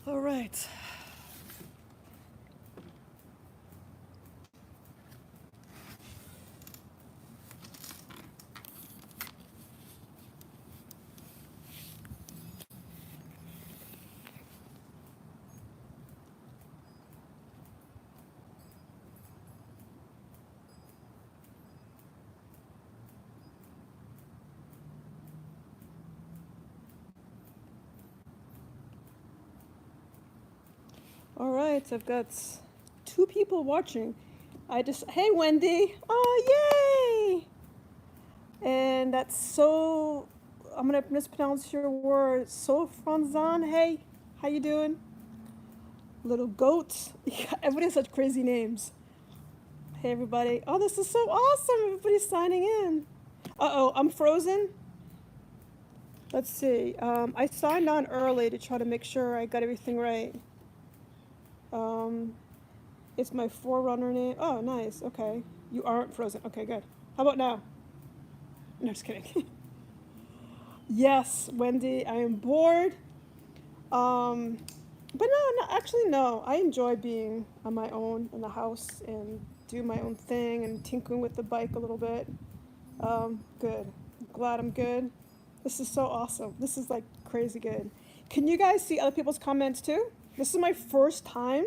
All right. All right, I've got 2 people watching. Hey Wendy, oh yay! And that's so, I'm gonna mispronounce your word, so Franzan, hey, how you doing? Little goats, yeah, everybody has such crazy names. Hey everybody, oh this is so awesome, everybody's signing in. Uh-oh, I'm frozen. Let's see, I signed on early to try to make sure I got everything right. Um, It's my forerunner name. Oh, nice. Okay. You aren't frozen. Okay, good. How about now? No, just kidding. Yes, Wendy, I am bored. Um, but no, actually, no. I enjoy being on my own in the house and do my own thing and tinkering with the bike a little bit. Good. Glad I'm good. This is so awesome. This is like crazy good. Can you guys see other people's comments too? This is my first time.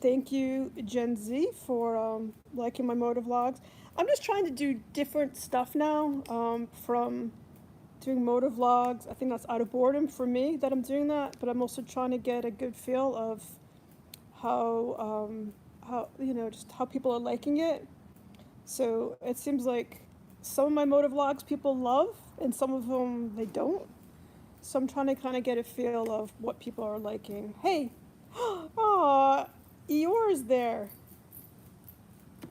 Thank you, Gen Z, for liking my motovlogs. I'm just trying to do different stuff now from doing motovlogs. I think that's out of boredom for me that I'm doing that, but I'm also trying to get a good feel of how just how people are liking it. So it seems like some of my motovlogs people love, and some of them they don't. So I'm trying to kind of get a feel of what people are liking. Hey, aw, Eeyore's there.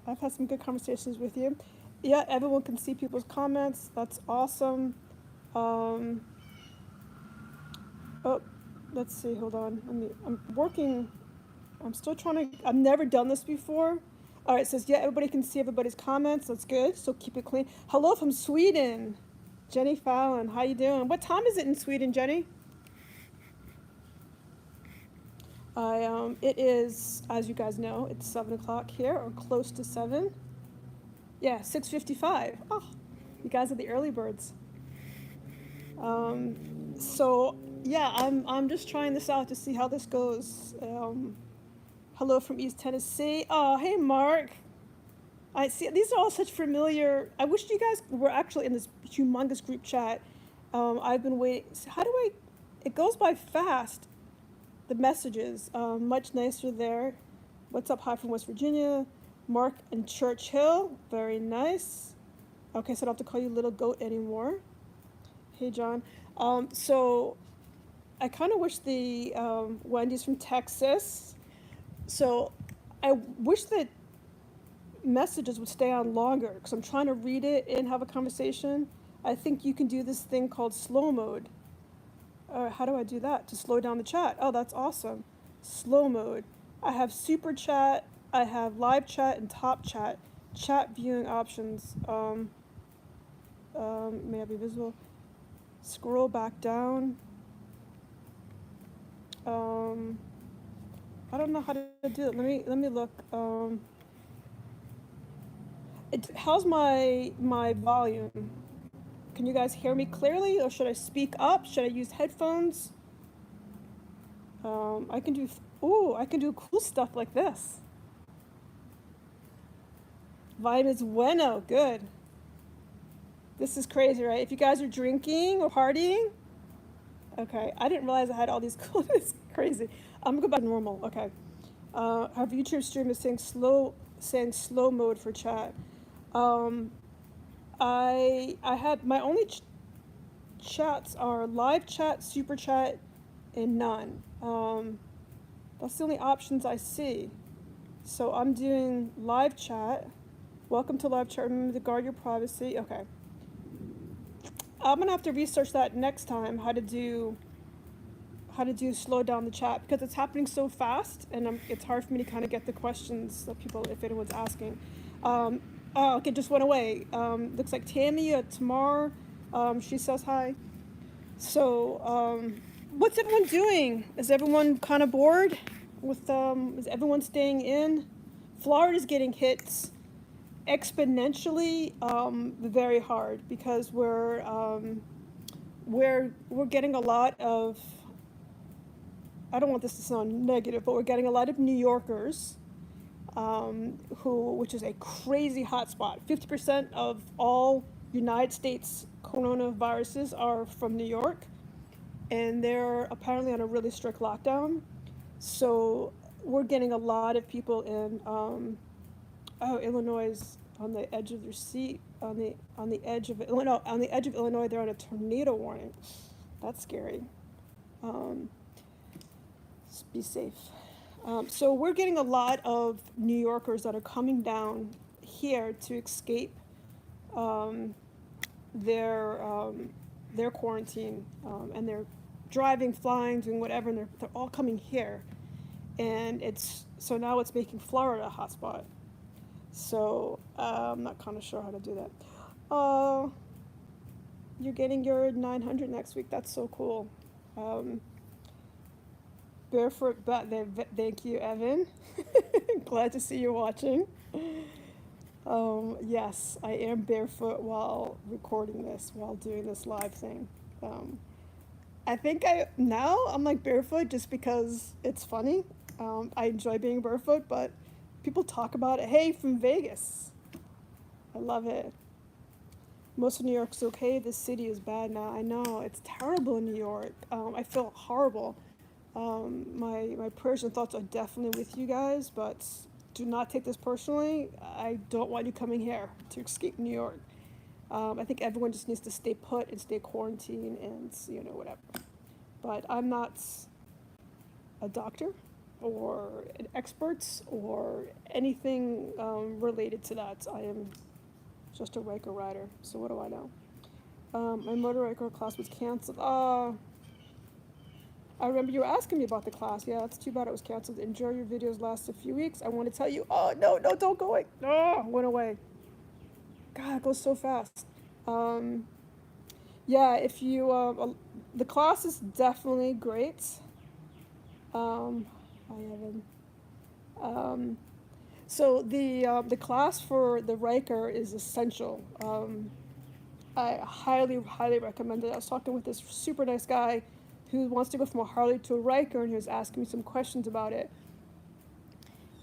I've had some good conversations with you. Yeah, everyone can see people's comments. That's awesome. Um, oh, let's see. Hold on. I'm working. I'm still trying to. I've never done this before. All right. It says yeah. Everybody can see everybody's comments. That's good. So keep it clean. Hello from Sweden, Jenny Fallon. How you doing? What time is it in Sweden, Jenny? It is, as you guys know, it's 7 o'clock here, or close to 7. Yeah, 6:55. Oh, you guys are the early birds. So yeah, I'm just trying this out to see how this goes. Hello from East Tennessee. Oh, hey Mark. I see these are all such familiar. I wish you guys were actually in this humongous group chat. I've been waiting. How do I? It goes by fast. The messages, much nicer there. What's up? Hi from West Virginia. Mark and Churchill. Very nice. Okay, so I don't have to call you little goat anymore. Hey, John. So I kind of wish the Wendy's from Texas. So I wish that messages would stay on longer because I'm trying to read it and have a conversation. I think you can do this thing called slow mode. How do I do that to slow down the chat? Oh, that's awesome. Slow mode. I have super chat. I have live chat and top chat. Chat viewing options. May I be visible? Scroll back down. I don't know how to do it. Let me look. How's my volume? Can you guys hear me clearly, or should I speak up? Should I use headphones? I can do. Ooh, I can do cool stuff like this. Volume is bueno. Good. This is crazy, right? If you guys are drinking or partying, okay. I didn't realize I had all these cool. It's crazy. I'm gonna go back to normal. Okay. Our YouTube stream is saying slow mode for chat. I had my only chats are live chat, super chat, and none. That's the only options I see. So I'm doing live chat. Welcome to live chat. Remember to guard your privacy. Okay. I'm gonna have to research that next time how to do slow down the chat because it's happening so fast and it's hard for me to kind of get the questions that people, if anyone's asking. Oh, okay, just went away. Looks like Tammy Tamar. She says hi. So what's everyone doing? Is everyone kind of bored with, is everyone staying in? Florida's getting hit exponentially, very hard because we're getting a lot of, I don't want this to sound negative, but we're getting a lot of New Yorkers, which is a crazy hotspot. 50% of all United States coronaviruses are from New York, and they're apparently on a really strict lockdown. So we're getting a lot of people in. Illinois is on the edge of their seat. On the edge of Illinois. On the edge of Illinois, they're on a tornado warning. That's scary. Just be safe. So we're getting a lot of New Yorkers that are coming down here to escape their quarantine, and they're driving, flying, doing whatever, and they're all coming here, and so now it's making Florida a hotspot. So I'm not kind of sure how to do that. You're getting your 900 next week. That's so cool. Barefoot, but thank you, Evan. Glad to see you watching. Yes, I am barefoot while recording this, while doing this live thing. I think I'm like barefoot just because it's funny. I enjoy being barefoot, but people talk about it. Hey, from Vegas. I love it. Most of New York's okay. This city is bad now. I know, it's terrible in New York. I feel horrible. My prayers and thoughts are definitely with you guys, but do not take this personally. I don't want you coming here to escape New York. I think everyone just needs to stay put and stay quarantined and, whatever. But I'm not a doctor or an expert or anything related to that. I am just a Ryker rider, so what do I know? My motor Ryker class was canceled. I remember you were asking me about the class. Yeah, it's too bad it was canceled. Enjoy your videos last a few weeks. I want to tell you, no, don't go away. No, went away. God, it goes so fast. Yeah, if you, the class is definitely great. Hi, Evan. So the class for the Ryker is essential. I highly, highly recommend it. I was talking with this super nice guy who wants to go from a Harley to a Ryker, and he was asking me some questions about it.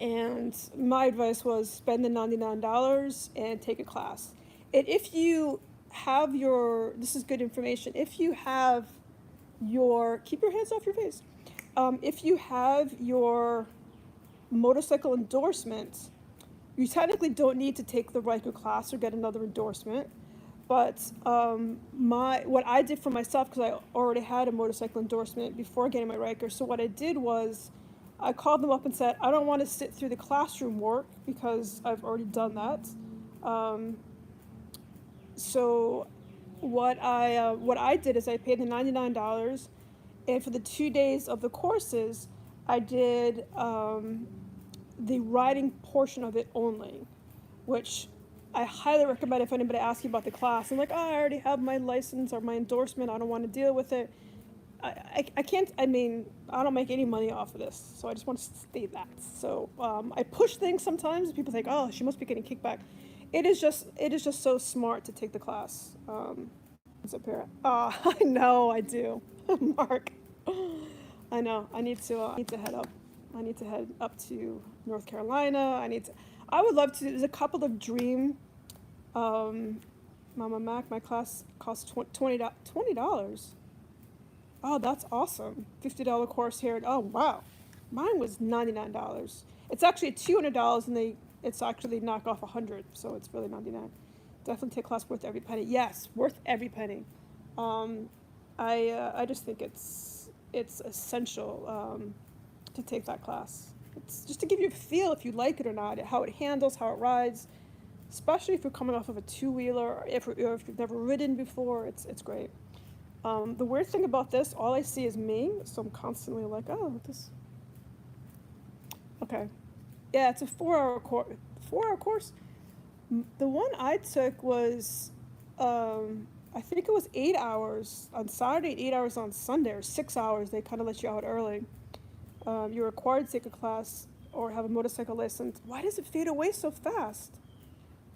And my advice was spend the $99 and take a class. And if you have this is good information, if you have keep your hands off your face. If you have your motorcycle endorsement, you technically don't need to take the Ryker class or get another endorsement. But what I did for myself, because I already had a motorcycle endorsement before getting my Ryker, so what I did was I called them up and said, I don't want to sit through the classroom work because I've already done that. So what I did is I paid the $99, and for the 2 days of the courses, I did the riding portion of it only, which I highly recommend if anybody asks you about the class. I'm like, I already have my license or my endorsement. I don't want to deal with it. I can't, I don't make any money off of this, so I just want to state that. So I push things sometimes, and people think, oh, she must be getting kickback. It is just so smart to take the class. As a parent. I know, I do. Mark. I know, I need to head up. I need to head up to North Carolina. I would love to. There's a couple of dream. Mama Mac, my class costs $20. Oh, that's awesome. $50 course here. Oh, wow. Mine was $99. It's actually $200, and it's actually knock off $100, so it's really $99. Definitely take class worth every penny. Yes, worth every penny. I just think it's essential to take that class. It's just to give you a feel if you like it or not, how it handles, how it rides, especially if you're coming off of a two-wheeler or if you've never ridden before. It's great. The weird thing about this, all I see is me, so I'm constantly like, oh, this. Okay. Yeah, it's a 4-hour course. The one I took was I think it was 8 hours on Saturday, 8 hours on Sunday, or 6 hours. They kind of let you out early. You're required to take a class or have a motorcycle license. Why does it fade away so fast?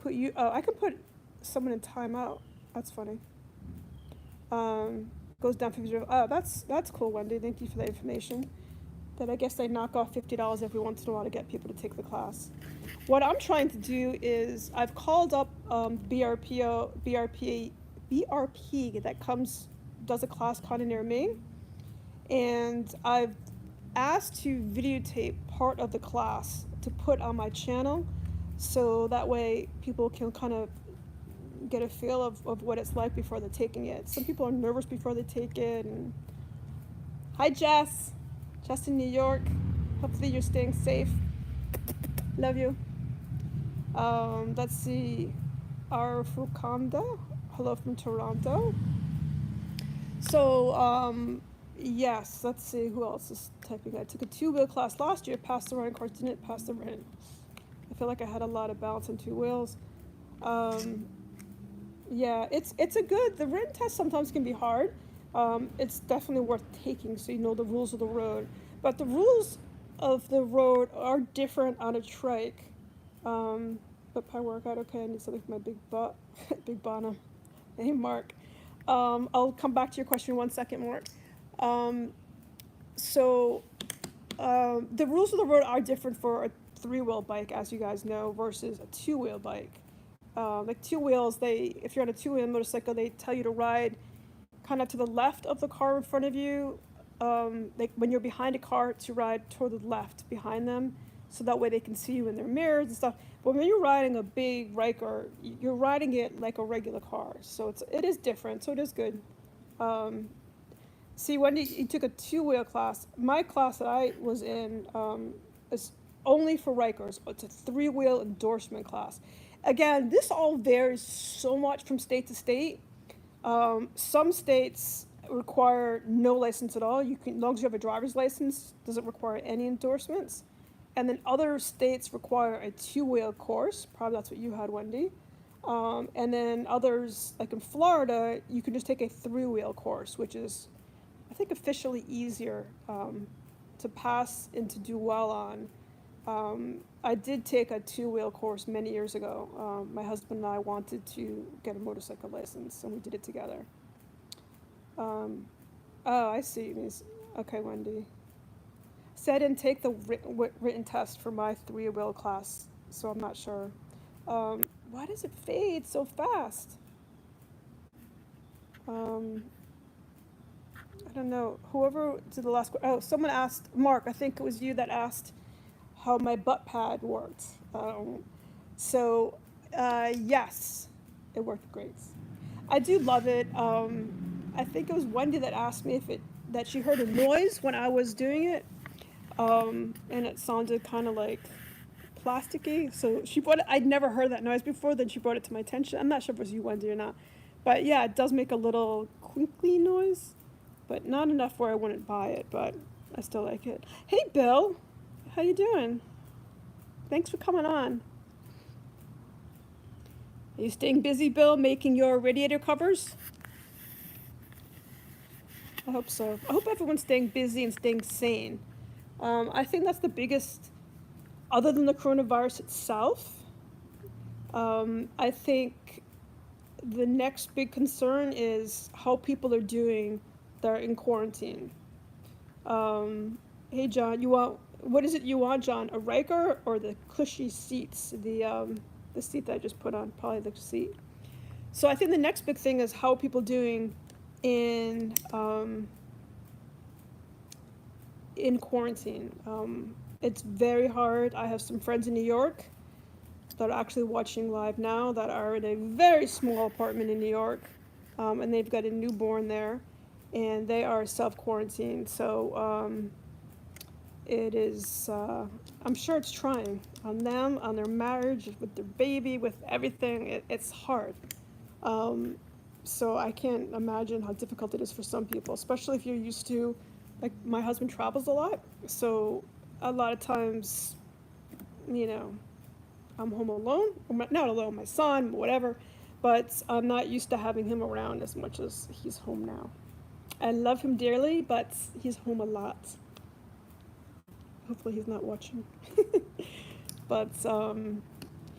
Put you. Oh, I can put someone in timeout. That's funny. Goes down 50. Oh, that's cool, Wendy. Thank you for the information. That I guess they knock off $50 every once in a while to get people to take the class. What I'm trying to do is I've called up BRP that does a class kind of near me, and I've asked to videotape part of the class to put on my channel, so that way people can kind of get a feel of what it's like before they're taking it. Some people are nervous before they take it. And hi, Jess. Jess in New York. Hopefully you're staying safe. Love you. Let's see. Arfukanda. Hello from Toronto. So, yes, let's see who else is typing. I took a 2-wheel class last year, passed the running course, didn't pass the rent. I feel like I had a lot of balance on 2 wheels. Yeah, the written test sometimes can be hard. It's definitely worth taking so you know the rules of the road. But the rules of the road are different on a trike. But my workout, okay, I need something for my big butt, big bonum. Hey, Mark. I'll come back to your question in 1 second, Mark. The rules of the road are different for a 3-wheel bike, as you guys know, versus a 2-wheel bike. Like 2 wheels, if you're on a 2-wheel motorcycle, they tell you to ride kind of to the left of the car in front of you. Like when you're behind a car, to ride toward the left behind them, so that way they can see you in their mirrors and stuff. But when you're riding a big Ryker, you're riding it like a regular car, so it is different. So it is good. See, Wendy, you took a 2-wheel class. My class that I was in is only for Rykers. It's a 3-wheel endorsement class. Again, this all varies so much from state to state. Some states require no license at all. As long as you have a driver's license, doesn't require any endorsements. And then other states require a 2-wheel course. Probably that's what you had, Wendy. And then others, like in Florida, you can just take a 3-wheel course, which is, I think, officially easier to pass and to do well on. I did take a 2-wheel course many years ago. My husband and I wanted to get a motorcycle license, and we did it together. Oh, I see. Okay, Wendy. So I didn't take the written test for my 3-wheel class, so I'm not sure. Why does it fade so fast? I don't know. Whoever did the last question. Oh, someone asked, Mark, I think it was you that asked how my butt pad worked. Yes, it worked great. I do love it. I think it was Wendy that asked me that she heard a noise when I was doing it, and it sounded kind of like plasticky. So she brought it. I'd never heard that noise before. Then she brought it to my attention. I'm not sure if it was you, Wendy, or not, but yeah, it does make a little crinkly noise, but not enough where I wouldn't buy it. But I still like it. Hey, Bill. How you doing? Thanks for coming on. Are you staying busy, Bill, making your radiator covers? I hope so. I hope everyone's staying busy and staying sane. I think that's the biggest, other than the coronavirus itself, I think the next big concern is how people are doing that are in quarantine. Hey, John, what is it you want, John? A Ryker or the cushy seats? The seat that I just put on, probably the seat. So I think the next big thing is how are people doing in quarantine. It's very hard. I have some friends in New York that are actually watching live now that are in a very small apartment in New York, and they've got a newborn there, and they are self-quarantined. So it is, I'm sure it's trying on them, on their marriage, with their baby, with everything. It's hard. So I can't imagine how difficult it is for some people, especially if you're used to, like, my husband travels a lot, so a lot of times, I'm home alone, not alone, my son, whatever, but I'm not used to having him around as much as he's home now. I love him dearly, but he's home a lot. Hopefully he's not watching. But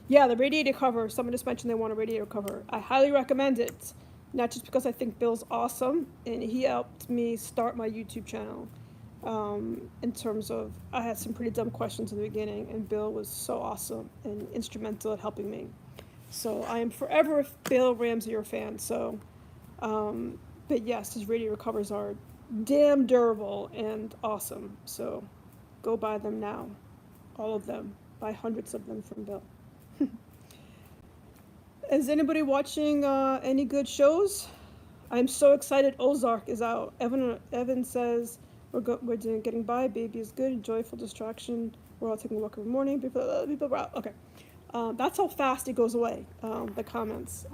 yeah, the radiator cover. Someone just mentioned they want a radiator cover. I highly recommend it. Not just because I think Bill's awesome, and he helped me start my YouTube channel. In terms of, I had some pretty dumb questions in the beginning, and Bill was so awesome and instrumental at helping me. So I am forever a Bill Ramsey fan. So, but yes, his radiator covers are damn durable and awesome. So go buy them now, all of them. Buy hundreds of them from Bill. Is anybody watching any good shows? I'm so excited Ozark is out. Evan says we're doing getting by. Baby is good. Joyful distraction. We're all taking a walk every morning. People are out. Okay. That's how fast it goes away. The comments.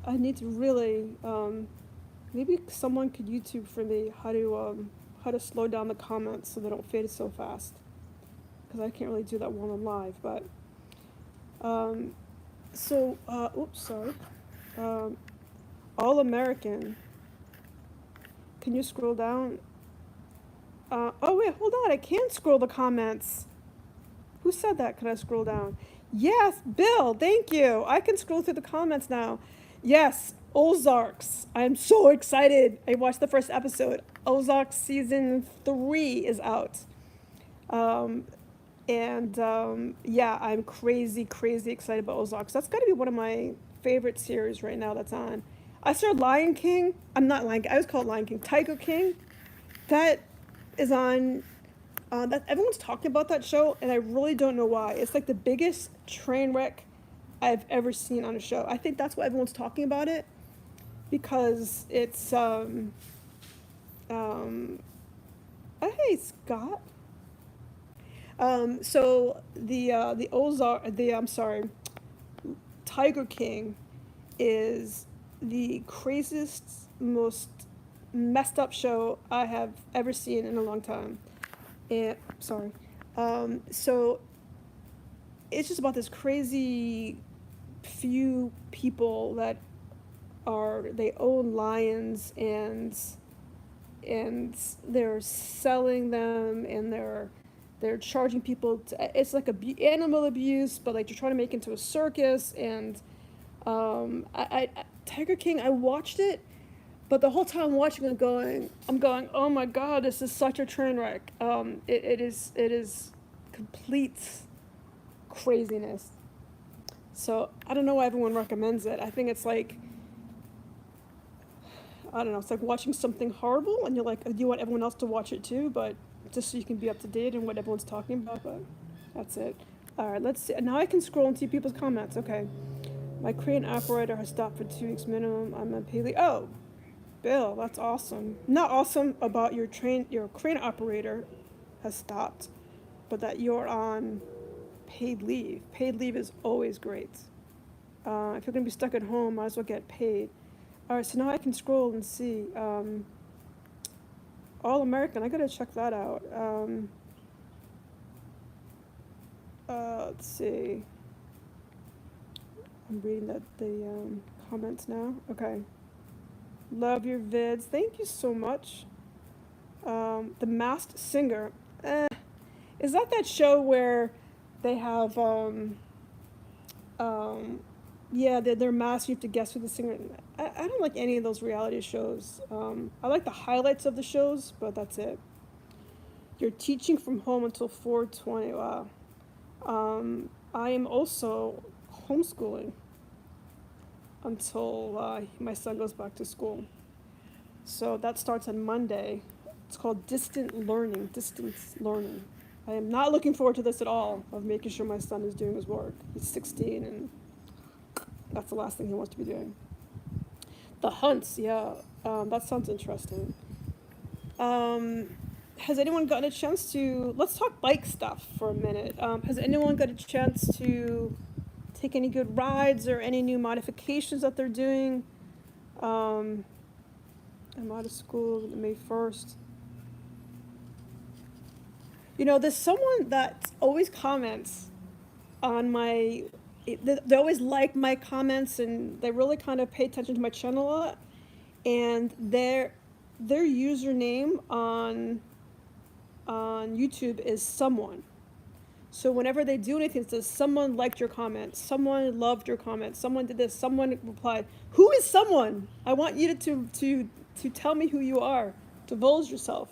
I need to really maybe someone could YouTube for me how to slow down the comments so they don't fade so fast. Because I can't really do that while I'm live. But oops, sorry. All American. Can you scroll down? Oh wait, hold on. I can't scroll the comments. Who said that? Can I scroll down? Yes, Bill. Thank you. I can scroll through the comments now. Yes, Ozarks. I'm so excited. I watched the first episode. Ozarks season 3 is out. Yeah, I'm crazy excited about Ozarks. That's got to be one of my favorite series right now that's on. I saw Lion King. I'm not Lion King. I was called Lion King. Tiger King. That is on. That everyone's talking about that show, and I really don't know why. It's like the biggest train wreck I've ever seen on a show. I think that's why everyone's talking about it, because it's hey Scott. So the Ozark, I'm sorry, Tiger King is the craziest, most messed up show I have ever seen in a long time. And sorry, so it's just about this crazy few people that they own lions, and they're selling them, and they're charging people it's like animal abuse, but like they're trying to make it into a circus. And Tiger King, I watched it, but the whole time watching it, I'm going, oh my god, this is such a train wreck. It is complete craziness. So I don't know why everyone recommends it. I think it's like, I don't know, it's like watching something horrible, and you're like, do you want everyone else to watch it too? But just so you can be up to date on what everyone's talking about. But that's it. All right, let's see. Now I can scroll and see people's comments. Okay. My crane operator has stopped for 2 weeks minimum. I'm on paid leave. Oh, Bill, that's awesome. Not awesome about your crane operator has stopped, but that you're on paid leave. Paid leave is always great. If you're going to be stuck at home, might as well get paid. All right, so now I can scroll and see. All American, I gotta check that out. Let's see. I'm reading the comments now. Okay. Love your vids. Thank you so much. The Masked Singer. Is that show where they have yeah, they're masked, you have to guess who the singer. I don't like any of those reality shows. I like the highlights of the shows, but that's it. You're teaching from home until 4:20. Wow. I am also homeschooling until my son goes back to school. So that starts on Monday. It's called distance learning. I am not looking forward to this at all, of making sure my son is doing his work. He's 16, and that's the last thing he wants to be doing. The hunts, yeah, that sounds interesting. Has anyone gotten a chance to, let's talk bike stuff for a minute. Has anyone got a chance to take any good rides or any new modifications that they're doing? I'm out of school May 1st. You know, there's someone that always comments on my they always like my comments, and they really kind of pay attention to my channel a lot. And their username on YouTube is someone. So whenever they do anything, it says someone liked your comment, someone loved your comment, someone did this, someone replied. Who is someone? I want you to tell me who you are, divulge yourself.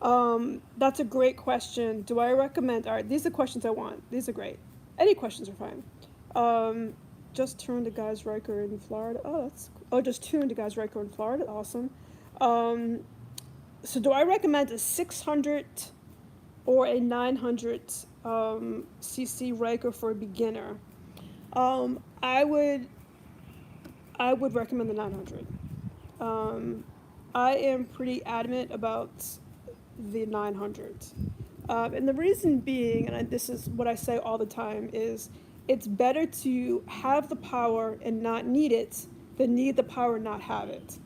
That's a great question. Do I recommend? All right, these are questions I want. These are great. Any questions are fine. Just tuned to guys Ryker in Florida. Just tuned to guys Ryker in Florida. Awesome. So do I recommend a 600 or a 900 cc Ryker for a beginner? I would recommend the 900. I am pretty adamant about the 900. And the reason being, and this is what I say all the time, is it's better to have the power and not need it than need the power and not have it.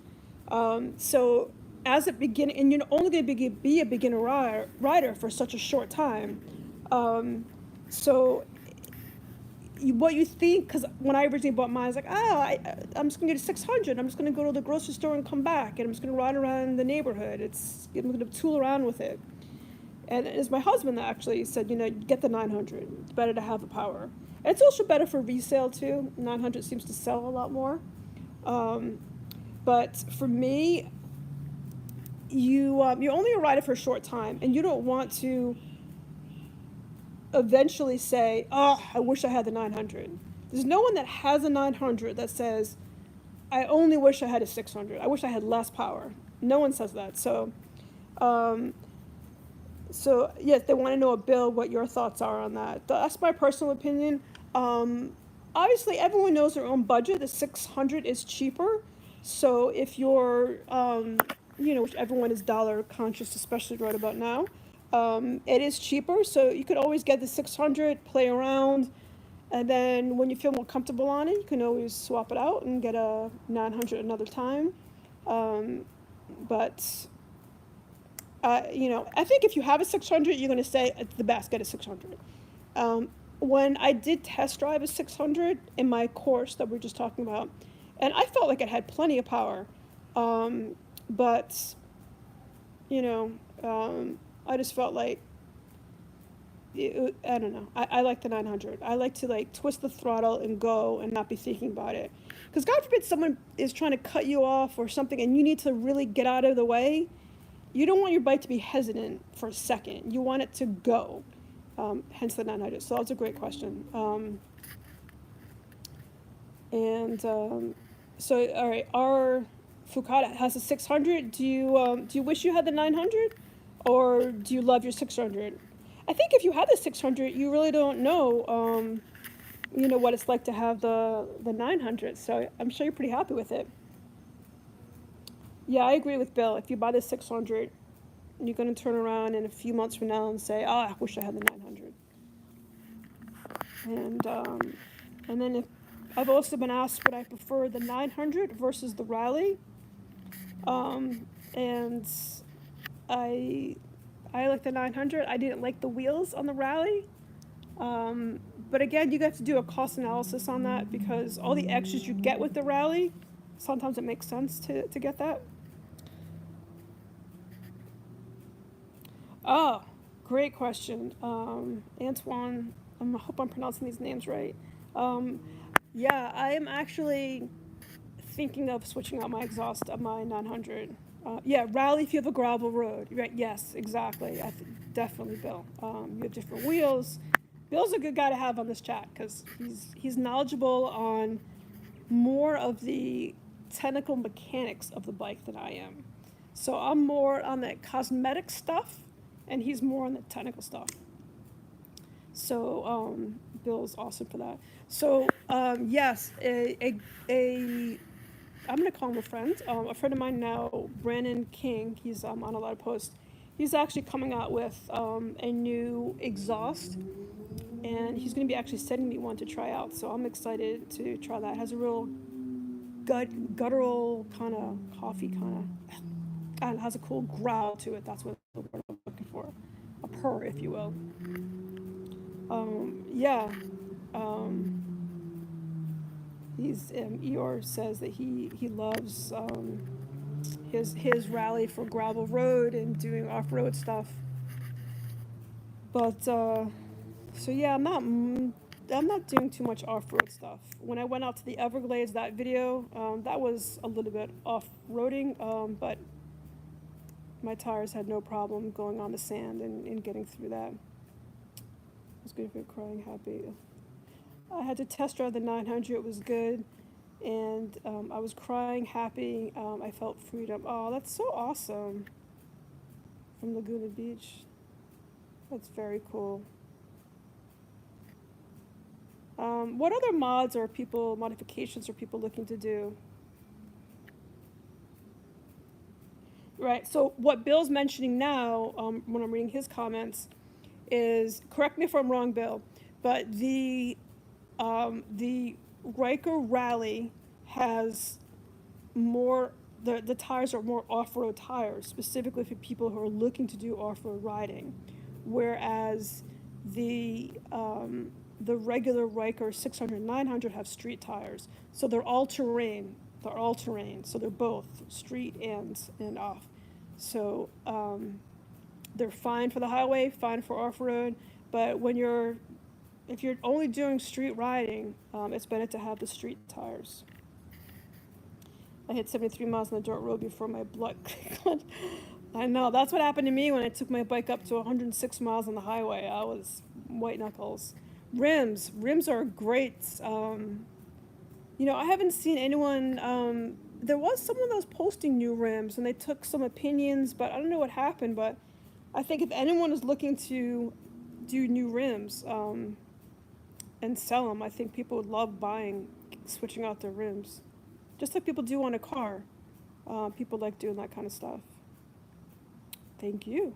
So as a beginner, and you're only going to be a beginner rider for such a short time. So what you think, because when I originally bought mine, I was like, I'm just going to get a 600. I'm just going to go to the grocery store and come back, and I'm just going to ride around the neighborhood. I'm going to tool around with it. And it's my husband that actually said, get the 900. It's better to have the power. And it's also better for resale, too. 900 seems to sell a lot more. But for me, you're only a rider for a short time, and you don't want to eventually say, I wish I had the 900. There's no one that has a 900 that says, I only wish I had a 600. I wish I had less power. No one says that. So yes, they want to know, Bill, what your thoughts are on that. That's my personal opinion. Obviously, everyone knows their own budget. The 600 is cheaper. So if you're, which everyone is dollar conscious, especially right about now, it is cheaper. So you could always get the 600, play around, and then when you feel more comfortable on it, you can always swap it out and get a 900 another time. But I think if you have a 600, you're going to say it's the best, get a 600. When I did test drive a 600 in my course that we were just talking about, and I felt like it had plenty of power, but I just felt like I don't know. I like the 900. I like to twist the throttle and go and not be thinking about it, because God forbid someone is trying to cut you off or something, and you need to really get out of the way. You don't want your bike to be hesitant for a second. You want it to go. Hence the 900. So that's a great question. So all right, our Foucault has a 600. Do you wish you had the 900, or do you love your 600? I think if you have the 600, you really don't know, what it's like to have the 900. So I'm sure you're pretty happy with it. Yeah, I agree with Bill. If you buy the 600, you're going to turn around in a few months from now and say, I wish I had the 900. And then if I've also been asked would I prefer the 900 versus the Rally. And I like the 900. I didn't like the wheels on the Rally. But again, you have to do a cost analysis on that, because all the extras you get with the Rally, sometimes it makes sense to get that. Oh, great question. Antoine, I hope I'm pronouncing these names right. Yeah, I am actually thinking of switching out my exhaust of my 900. Yeah, Rally if you have a gravel road. Right? Yes, exactly. Definitely, Bill. You have different wheels. Bill's a good guy to have on this chat, because he's knowledgeable on more of the technical mechanics of the bike than I am. So I'm more on the cosmetic stuff, and he's more on the technical stuff. So Bill's awesome for that. So yes, I'm going to call him a friend. A friend of mine now, Brandon King, he's on a lot of posts. He's actually coming out with a new exhaust, and he's going to be actually sending me one to try out. So I'm excited to try that. It has a real guttural kind of coffee kind of, and it has a cool growl to it. That's what the word I'm looking for. A purr, if you will. Yeah. Eeyore says that he loves his rally for gravel road and doing off road stuff. But so yeah, I'm not doing too much off road stuff. When I went out to the Everglades, that video that was a little bit off roading, but my tires had no problem going on the sand and getting through that. I was good for crying happy. I had to test drive the 900. It was good. And I was crying happy. I felt freedom. Oh, that's so awesome. From Laguna Beach. That's very cool. What other modifications are people looking to do? Right, so what Bill's mentioning now, when I'm reading his comments, is, correct me if I'm wrong, Bill, but the Ryker Rally has more, the tires are more off-road tires, specifically for people who are looking to do off-road riding, whereas the regular Ryker 600, 900 have street tires, so they're all-terrain. They're all-terrain, so they're both street and off. So they're fine for the highway, fine for off-road, but if you're only doing street riding, it's better to have the street tires. I hit 73 miles on the dirt road before my blood clicked. I know, that's what happened to me when I took my bike up to 106 miles on the highway. I was white knuckles. Rims are great. I haven't seen anyone, there was someone that was posting new rims and they took some opinions, but I don't know what happened, but I think if anyone is looking to do new rims and sell them, I think people would love switching out their rims. Just like people do on a car. People like doing that kind of stuff. Thank you.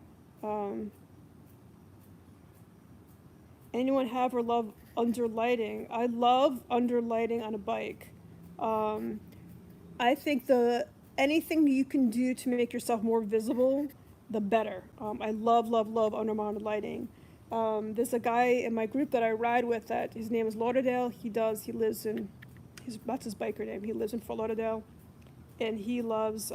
Anyone have or love underlighting? I love underlighting on a bike. I think anything you can do to make yourself more visible, the better. I love undermounted lighting. There's a guy in my group that I ride with that his name is Lauderdale. That's his biker name. He lives in Fort Lauderdale, and he loves.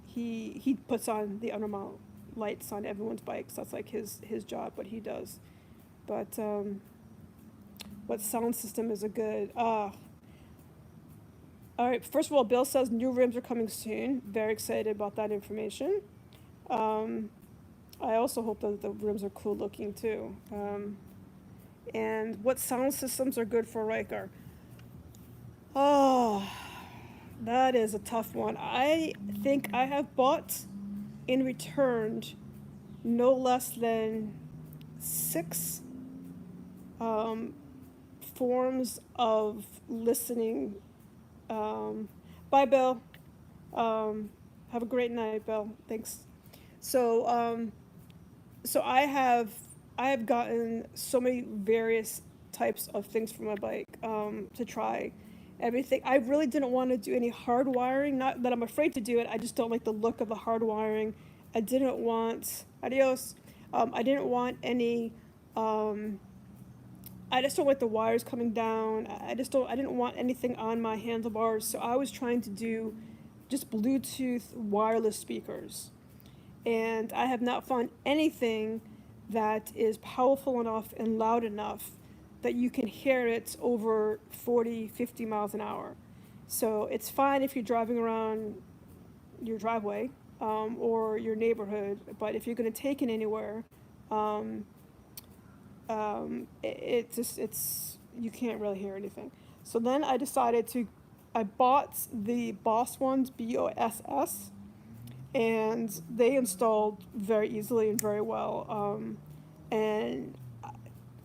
He puts on the undermount lights on everyone's bikes. That's like his job, what he does. But what sound system is a good? All right. First of all, Bill says new rims are coming soon. Very excited about that information. I also hope that the rims are cool looking too. And what sound systems are good for Ryker? Oh, that is a tough one. I think I have bought and returned no less than 6 forms of listening. Bye, Bill. Have a great night, Bill. Thanks. So I have gotten so many various types of things for my bike to try. Everything. I really didn't want to do any hard wiring. Not that I'm afraid to do it. I just don't like the look of the hard wiring. I didn't want adios. I didn't want any. I just don't like the wires coming down. I didn't want anything on my handlebars. So I was trying to do just Bluetooth wireless speakers, and I have not found anything that is powerful enough and loud enough that you can hear it over 40, 50 miles an hour. So it's fine if you're driving around your driveway or your neighborhood, but if you're going to take it anywhere, you can't really hear anything. So then I bought the Boss ones, BOSS, and they installed very easily and very well. And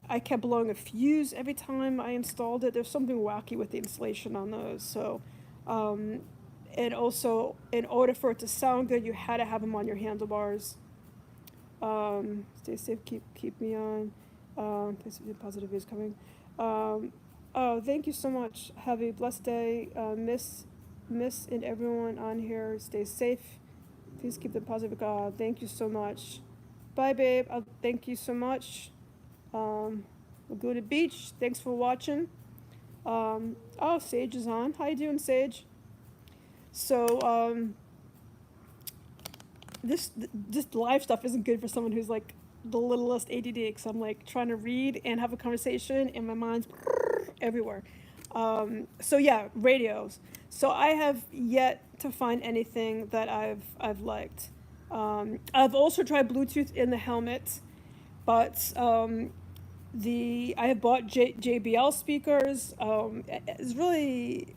I kept blowing a fuse every time I installed it. There's something wacky with the installation on those. So, and also, in order for it to sound good, you had to have them on your handlebars. Stay safe, keep me on. Positive is coming. Oh, thank you so much. Have a blessed day. Miss and everyone on here, stay safe. Please keep the positive God. Thank you so much. Bye, babe. Thank you so much. We'll Laguna Beach, thanks for watching. Oh, Sage is on. How you doing, Sage? So, this live stuff isn't good for someone who's like the littlest ADD, because I'm like trying to read and have a conversation and my mind's everywhere. So yeah, radios. So I have yet to find anything that I've liked. I've also tried Bluetooth in the helmet, but I have bought JBL speakers. It's really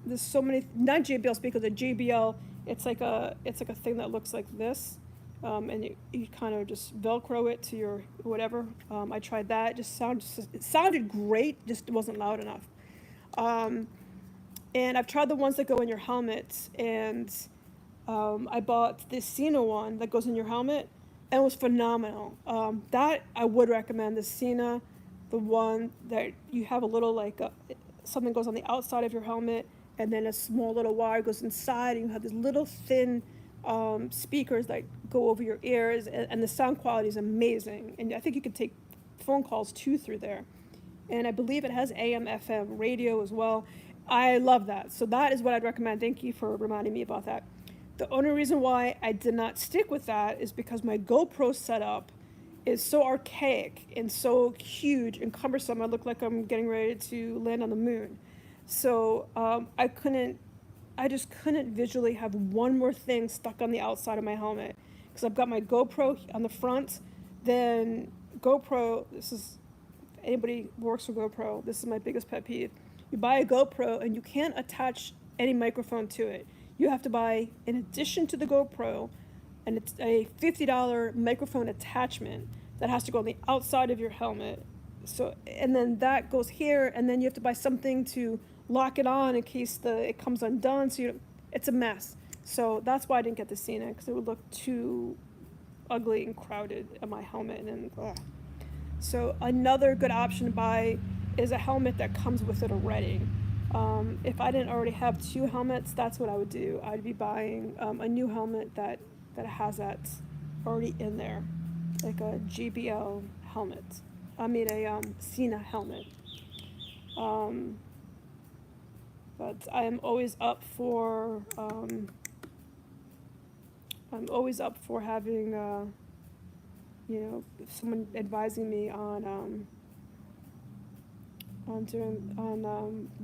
there's so many, not JBL speakers, a JBL. It's like a thing that looks like this, and you kind of just Velcro it to your whatever. I tried that. It sounded great. Just wasn't loud enough. And I've tried the ones that go in your helmet, and I bought this Sena one that goes in your helmet, and it was phenomenal. That I would recommend, the Sena, the one that you have a little something goes on the outside of your helmet, and then a small little wire goes inside, and you have these little thin speakers that go over your ears, and the sound quality is amazing. And I think you can take phone calls too through there. And I believe it has AM, FM radio as well. I love that. So that is what I'd recommend. Thank you for reminding me about that. The only reason why I did not stick with that is because my GoPro setup is so archaic and so huge and cumbersome. I look like I'm getting ready to land on the moon. So I just couldn't visually have one more thing stuck on the outside of my helmet, because I've got my GoPro on the front. Then GoPro, anybody who works for GoPro, this is my biggest pet peeve. You buy a GoPro and you can't attach any microphone to it. You have to buy, in addition to the GoPro, and it's a $50 microphone attachment that has to go on the outside of your helmet. So, and then that goes here, and then you have to buy something to lock it on in case it comes undone. So it's a mess. So that's why I didn't get the Sena, because it would look too ugly and crowded on my helmet. And so another good option to buy is a helmet that comes with it already. If I didn't already have two helmets, that's what I would do. I'd be buying a new helmet that has that already in there, like a JBL helmet. I mean a Sena helmet. But I am always up for having someone advising me on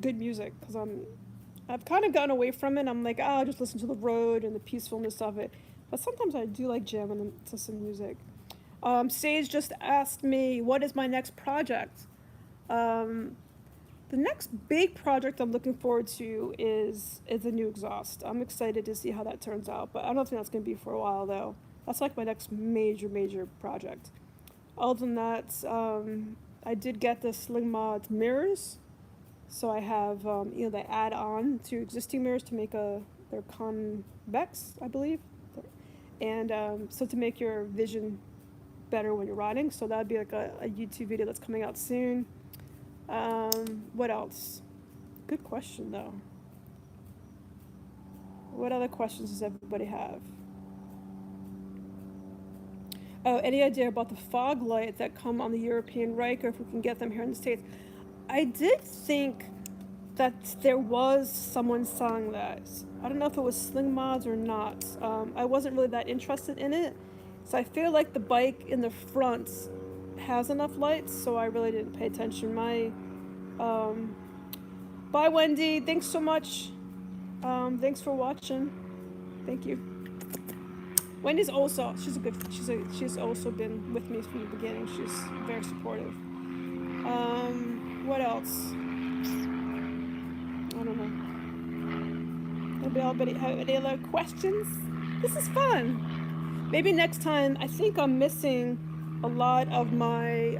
good music, because I've kind of gotten away from it. I'm like, I'll just listen to the road and the peacefulness of it. But sometimes I do like jamming to some music. Sage just asked me, what is my next project? The next big project I'm looking forward to is a new exhaust. I'm excited to see how that turns out, but I don't think that's going to be for a while, though. That's like my next major project. Other than that, I did get the Sling Mods mirrors. So I have, they add on to existing mirrors to make they're convex, I believe. And so to make your vision better when you're riding. So that'd be like a YouTube video that's coming out soon. What else? Good question, though. What other questions does everybody have? Oh, any idea about the fog light that come on the European Ryker, if we can get them here in the States? I did think that there was someone selling that. I don't know if it was Sling Mods or not. I wasn't really that interested in it. So I feel like the bike in the front has enough lights, so I really didn't pay attention. Bye, Wendy. Thanks so much. Thanks for watching. Thank you. Wendy's also, she's also been with me from the beginning. She's very supportive. What else? I don't know. Anybody have any other questions? This is fun. Maybe next time. I think I'm missing a lot of my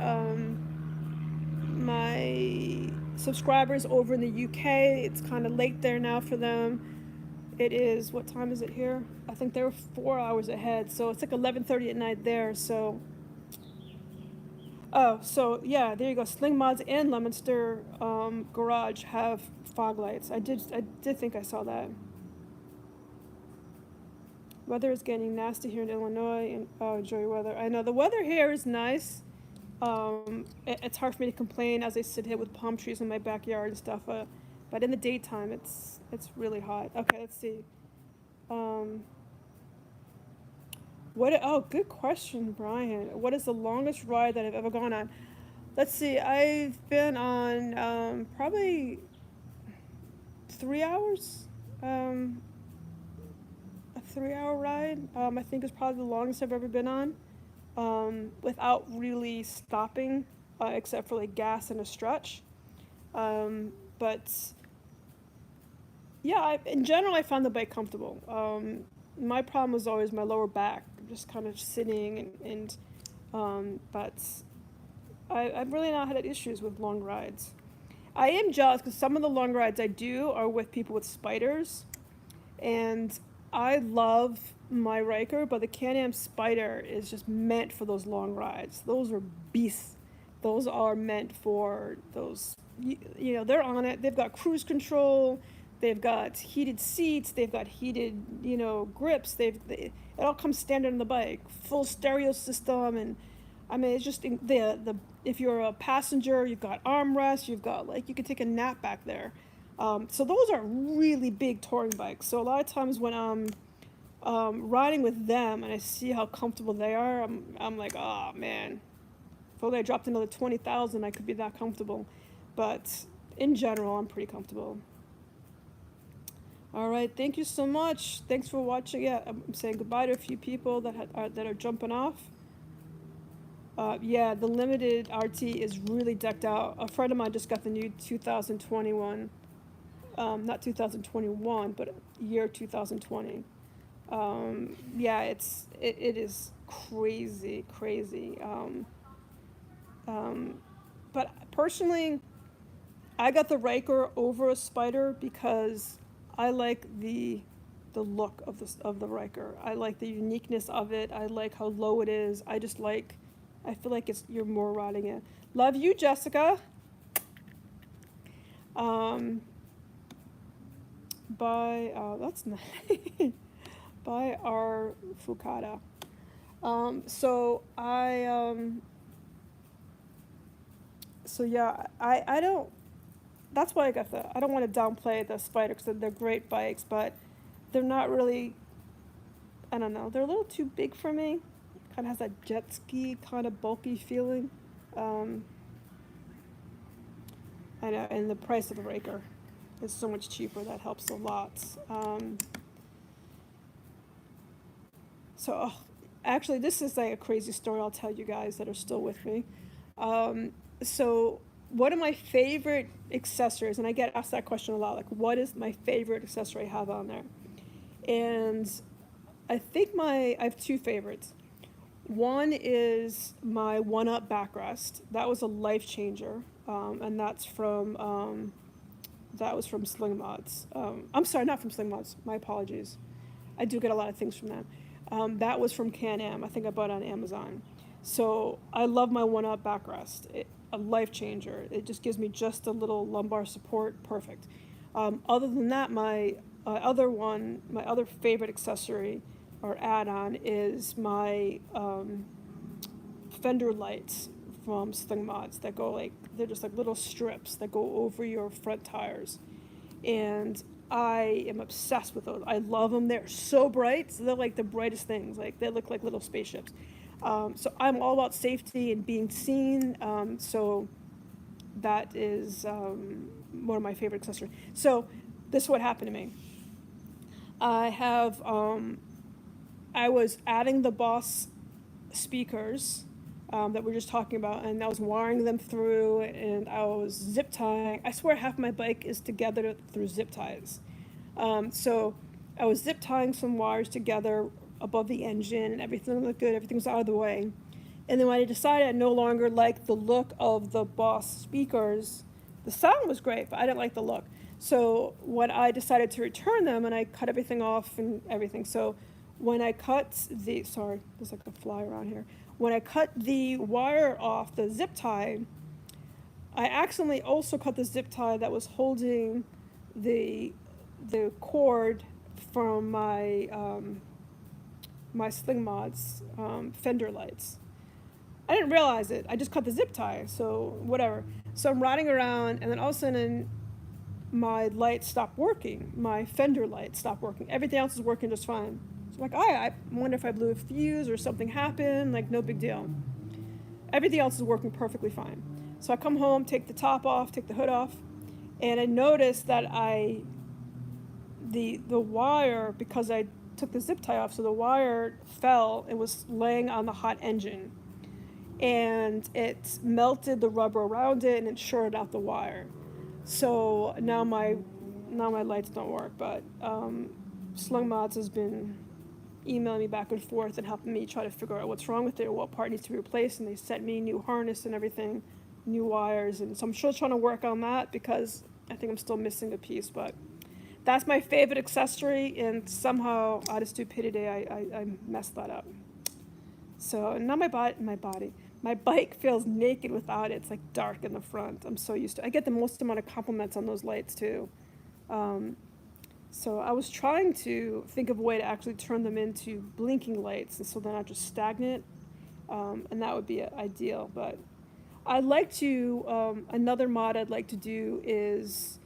my subscribers over in the UK. It's kind of late there now for them. It is, what time is it here? I think they're 4 hours ahead, so it's like 11:30 at night there. So so yeah, there you go. Sling Mods and Lemonster Garage have fog lights. I did think I saw that. Weather is getting nasty here in Illinois, and enjoy weather. I know the weather here is nice. It's hard for me to complain as I sit here with palm trees in my backyard and stuff. But in the daytime, it's really hot. Okay, let's see. Um, what? Oh, good question, Brian. What is the longest ride that I've ever gone on? Let's see. I've been on probably 3 hours. Um, a 3 hour ride. I think is probably the longest I've ever been on. Without really stopping, except for like gas and a stretch. But yeah, in general, I found the bike comfortable. My problem was always my lower back, just kind of sitting but I've really not had issues with long rides. I am jealous because some of the long rides I do are with people with Spyders, and I love my Ryker, but the Can-Am Spyder is just meant for those long rides. Those are beasts. Those are meant for those, they're on it. They've got cruise control. They've got heated seats. They've got heated, grips. It all comes standard on the bike. Full stereo system, and I mean, it's just the if you're a passenger, you've got armrests. You've got you can take a nap back there. So those are really big touring bikes. So a lot of times when I'm riding with them and I see how comfortable they are, I'm like, oh man, if only I dropped another 20,000, I could be that comfortable. But in general, I'm pretty comfortable. All right, thank you so much. Thanks for watching. Yeah, I'm saying goodbye to a few people that are jumping off. Yeah, the limited RT is really decked out. A friend of mine just got the new 2021, not 2021, but year 2020. Yeah, it is crazy. But personally, I got the Ryker over a Spyder because I like the look of the Ryker. I like the uniqueness of it. I like how low it is. I feel like you're more riding it. Love you, Jessica. That's nice. By our Fukada. So yeah, I don't. That's why I don't want to downplay the Spyder because they're great bikes, but they're not really. I don't know. They're a little too big for me. Kind of has that jet ski kind of bulky feeling. I know, and the price of the Ryker is so much cheaper. That helps a lot. Actually, this is like a crazy story I'll tell you guys that are still with me. So one of my favorite accessories, and I get asked that question a lot, like what is my favorite accessory I have on there? And I think I have two favorites. One is my one-up backrest. That was a life changer, and that was from Sling Mods. I'm sorry, not from Sling Mods. My apologies. I do get a lot of things from them. That was from Can-Am. I think I bought it on Amazon. So I love my one-up backrest. A life changer. It just gives me just a little lumbar support. Perfect. Other than that, my other favorite accessory or add-on is my fender lights from Sling Mods that go they're just like little strips that go over your front tires. And I am obsessed with those. I love them. They're so bright. So they're like the brightest things. They look like little spaceships. So I'm all about safety and being seen. So that is one of my favorite accessories. So this is what happened to me. I was adding the Boss speakers that we were just talking about, and I was wiring them through, and I was zip tying. I swear half my bike is together through zip ties. So I was zip tying some wires together above the engine, and everything looked good. Everything was out of the way. And then when I decided I no longer liked the look of the Boss speakers, the sound was great, but I didn't like the look. So when I decided to return them, and I cut everything off and everything. So when I cut sorry, there's like a fly around here. When I cut the wire off the zip tie, I accidentally also cut the zip tie that was holding the cord from my my Sling Mods fender lights. I didn't realize it. I just cut the zip tie, so whatever. So I'm riding around, and then all of a sudden, my light stopped working. My fender light stopped working. Everything else is working just fine. So I'm like, I wonder if I blew a fuse or something happened. Like, no big deal. Everything else is working perfectly fine. So I come home, take the top off, take the hood off, and I noticed that the wire, because I took the zip tie off, so the wire fell and was laying on the hot engine, and it melted the rubber around it, and it shorted out the wire. So now my lights don't work. But Slung Mods has been emailing me back and forth and helping me try to figure out what's wrong with it or what part needs to be replaced, and they sent me new harness and everything, new wires, and so I'm still trying to work on that because I think I'm still missing a piece. But that's my favorite accessory, and somehow out of stupidity I messed that up. So now my bike feels naked without it. It's like dark in the front. I'm so used to it. I get the most amount of compliments on those lights too. So I was trying to think of a way to actually turn them into blinking lights, and so they're not just stagnant, and that would be ideal. But I'd like to, another mod I'd like to do is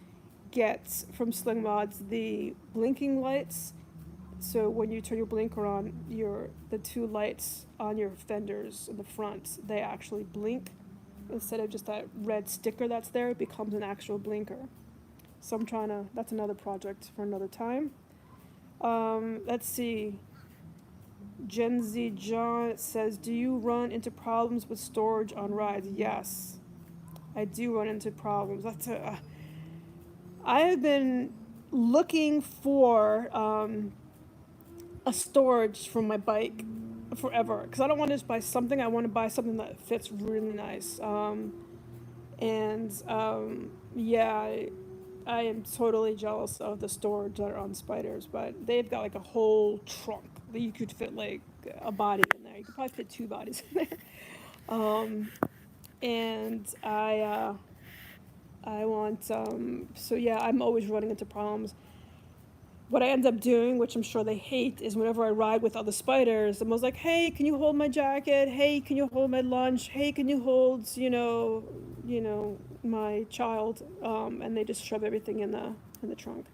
get from Sling Mods the blinking lights. So when you turn your blinker on, the two lights on your fenders in the front, they actually blink. Instead of just that red sticker that's there, it becomes an actual blinker. So that's another project for another time. Let's see. Gen Z John says, do you run into problems with storage on rides? Yes, I do run into problems. I have been looking for a storage for my bike forever, because I don't want to just buy something. I want to buy something that fits really nice. Yeah, I am totally jealous of the storage that are on Spyders, but they've got like a whole trunk that you could fit like a body in there. You could probably fit two bodies in there. And I want, so yeah, I'm always running into problems. What I end up doing, which I'm sure they hate, is whenever I ride with other Spyders, I'm always like, hey, can you hold my jacket? Hey, can you hold my lunch? Hey, can you hold, my child? And they just shove everything in the trunk.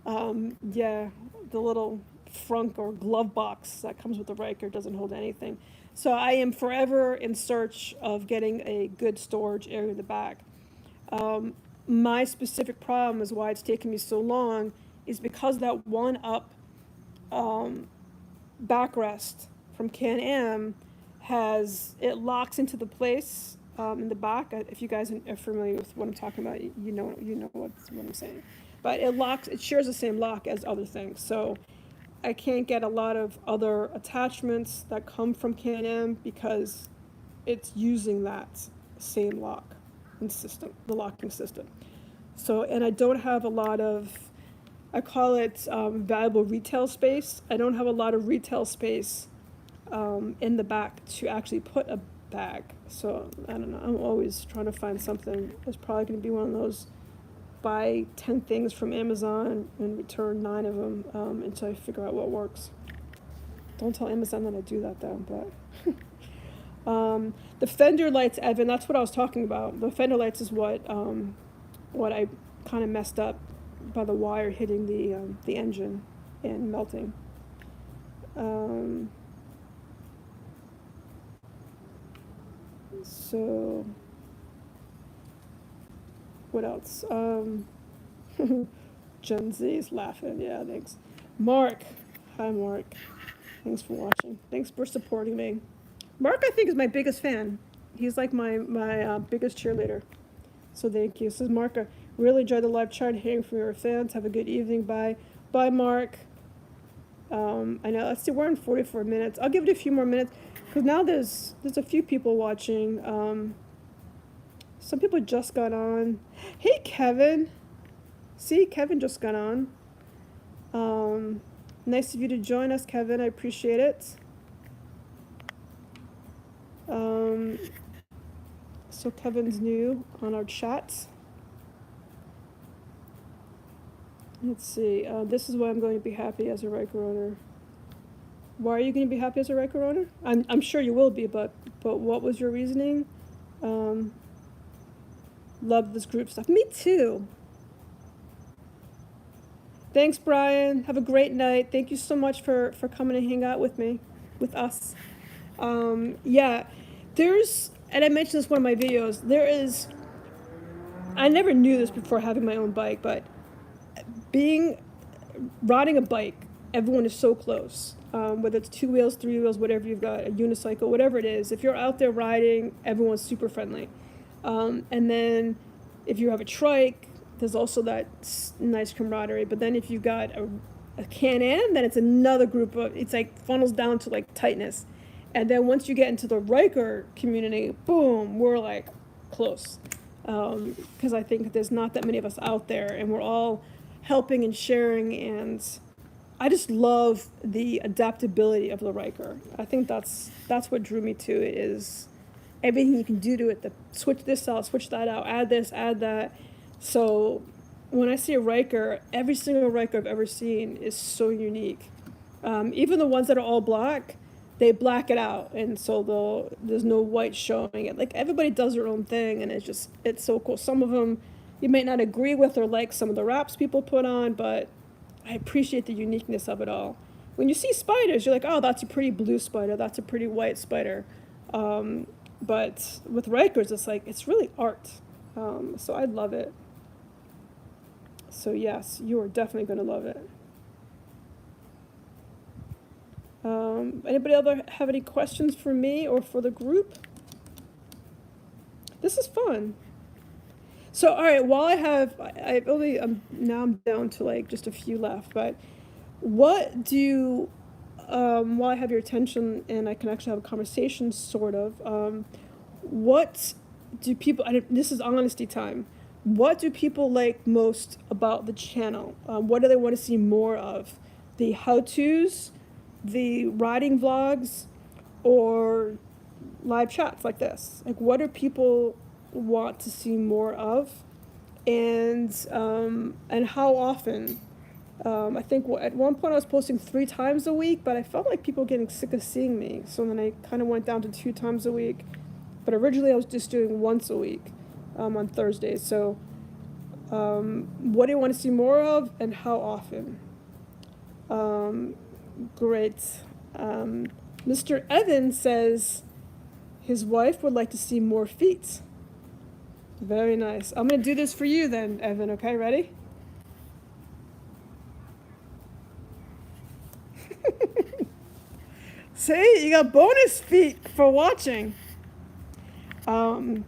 Yeah, the little frunk or glove box that comes with the Ryker doesn't hold anything. So I am forever in search of getting a good storage area in the back. My specific problem is why it's taken me so long is because that one-up backrest from Can-Am it locks into the place in the back. If you guys are familiar with what I'm talking about, you know what I'm saying. But it shares the same lock as other things. So I can't get a lot of other attachments that come from Can-Am because it's using that same lock and system, the locking system. So, and I don't have a lot of, I call it valuable retail space. I don't have a lot of retail space in the back to actually put a bag. So I don't know, I'm always trying to find something. It's probably going to be one of those buy 10 things from Amazon and return 9 of them until I figure out what works. Don't tell Amazon that I do that though, but the fender lights, Evan, that's what I was talking about. The fender lights is what I kind of messed up by the wire hitting the engine and melting. So what else? Gen Z is laughing. Yeah, thanks. Mark. Hi, Mark. Thanks for watching. Thanks for supporting me. Mark, I think, is my biggest fan. He's like my biggest cheerleader. So thank you. Says Mark, I really enjoyed the live chat, hearing from your fans. Have a good evening. Bye. Bye, Mark. I know. Let's see. We're in 44 minutes. I'll give it a few more minutes because now there's a few people watching. Some people just got on. Hey, Kevin. See, Kevin just got on. Nice of you to join us, Kevin. I appreciate it. So Kevin's new on our chat. Let's see. This is why I'm going to be happy as a Ryker owner. Why are you going to be happy as a Ryker owner? I'm sure you will be, but what was your reasoning? Um, love this group stuff. Me too. Thanks, Brian. Have a great night. Thank you so much for coming and hang out with me, with us. Yeah, and I mentioned this in one of my videos, I never knew this before having my own bike, but being, riding a bike, everyone is so close. Whether it's 2 wheels, 3 wheels, whatever you've got, a unicycle, whatever it is, if you're out there riding, everyone's super friendly. And then if you have a trike, there's also that nice camaraderie. But then if you've got a Can-Am, then it's another group of, it's like funnels down to like tightness. And then once you get into the Ryker community, boom, we're like close. Because I think there's not that many of us out there, and we're all helping and sharing, and I just love the adaptability of the Ryker. I think that's what drew me to it, is everything you can do to it, switch this out, switch that out, add this, add that. So when I see a Ryker, every single Ryker I've ever seen is so unique. Even the ones that are all black, they black it out, and so there's no white showing it. Like, everybody does their own thing, and it's so cool. Some of them you may not agree with or like some of the wraps people put on, but I appreciate the uniqueness of it all. When you see Spyders, you're like, oh, that's a pretty blue Spyder, that's a pretty white Spyder. But with Rykers, it's like, it's really art. So I love it. So yes, you are definitely going to love it. Anybody ever have any questions for me or for the group? This is fun. So, all right, while now I'm down to like just a few left, but what do, while I have your attention and I can actually have a conversation, sort of, what do people, this is honesty time, what do people like most about the channel? What do they want to see more of? The how-tos, the riding vlogs, or live chats like this? Like, what do people want to see more of, and how often? I think at one point I was posting 3 times a week, but I felt like people were getting sick of seeing me, so then I kind of went down to 2 times a week. But originally I was just doing once a week, on Thursdays. So what do you want to see more of, and how often? Great. Mr. Evans says his wife would like to see more feet. Very nice. I'm going to do this for you then, Evan, okay? Ready? See, you got bonus feet for watching. 3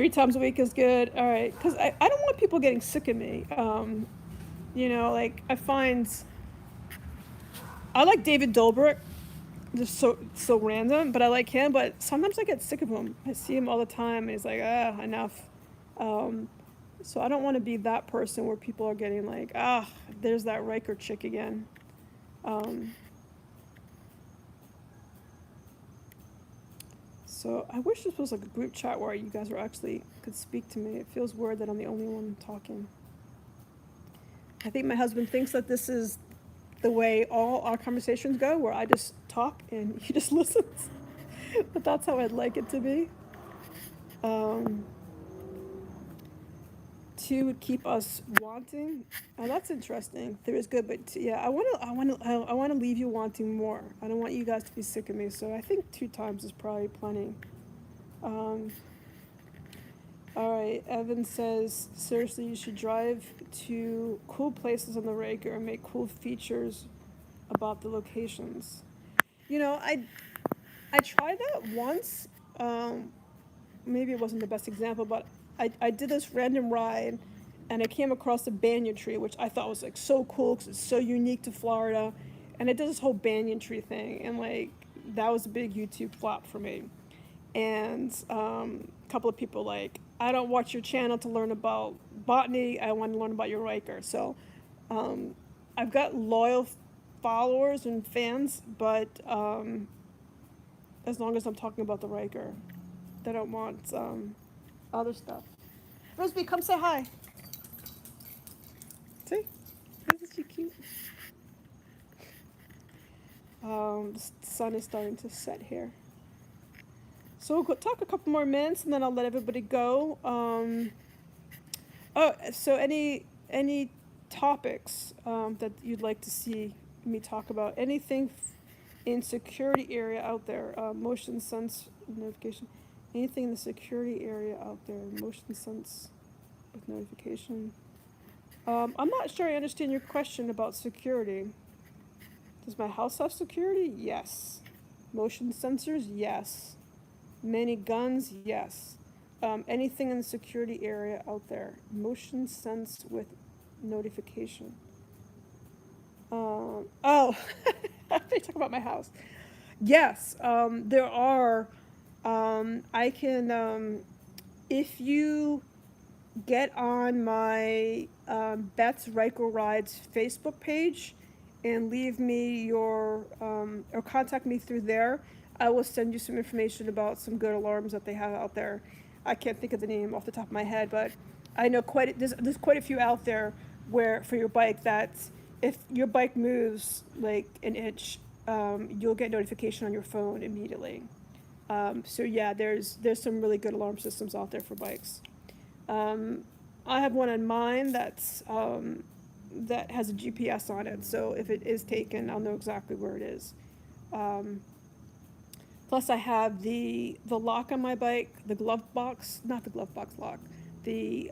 times a week is good. All right, because I don't want people getting sick of me. Like, I like David Dobrik, just so random, but I like him. But sometimes I get sick of him. I see him all the time, and he's like, enough. So I don't want to be that person where people are getting like, there's that Ryker chick again. So I wish this was like a group chat where you guys could speak to me. It feels weird that I'm the only one talking. I think my husband thinks that this is the way all our conversations go, where I just talk and he just listens. But that's how I'd like it to be. 2 would keep us wanting. Oh, that's interesting. 3 is good, but yeah, I want to leave you wanting more. I don't want you guys to be sick of me, so I think 2 times is probably plenty. All right, Evan says, seriously, you should drive to cool places on the Ryker and make cool features about the locations. I tried that once. Maybe it wasn't the best example, but I did this random ride, and I came across a banyan tree, which I thought was like so cool because it's so unique to Florida, and it does this whole banyan tree thing, and like that was a big YouTube flop for me. And a couple of people like, I don't watch your channel to learn about botany, I want to learn about your Ryker. So I've got loyal followers and fans, but as long as I'm talking about the Ryker, they don't want other stuff. Roseby, come say hi. See? Isn't she cute? The sun is starting to set here. So we'll talk a couple more minutes, and then I'll let everybody go. So any topics that you'd like to see me talk about? Anything in security area out there? Motion sense notification. Anything in the security area out there? Motion sense with notification. I'm not sure I understand your question about security. Does my house have security? Yes. Motion sensors? Yes. Many guns? Yes. Anything in the security area out there? Motion sense with notification. They talk about my house. Yes, there are. I can, if you get on my Beth's Ryker Rides Facebook page and leave me your, or contact me through there, I will send you some information about some good alarms that they have out there. I can't think of the name off the top of my head, but I know there's quite a few out there where for your bike that if your bike moves like an inch, you'll get notification on your phone immediately. So yeah, there's some really good alarm systems out there for bikes. I have one on mine that has a GPS on it, so if it is taken, I'll know exactly where it is. Plus, I have the lock on my bike, the glove box, not the glove box lock, the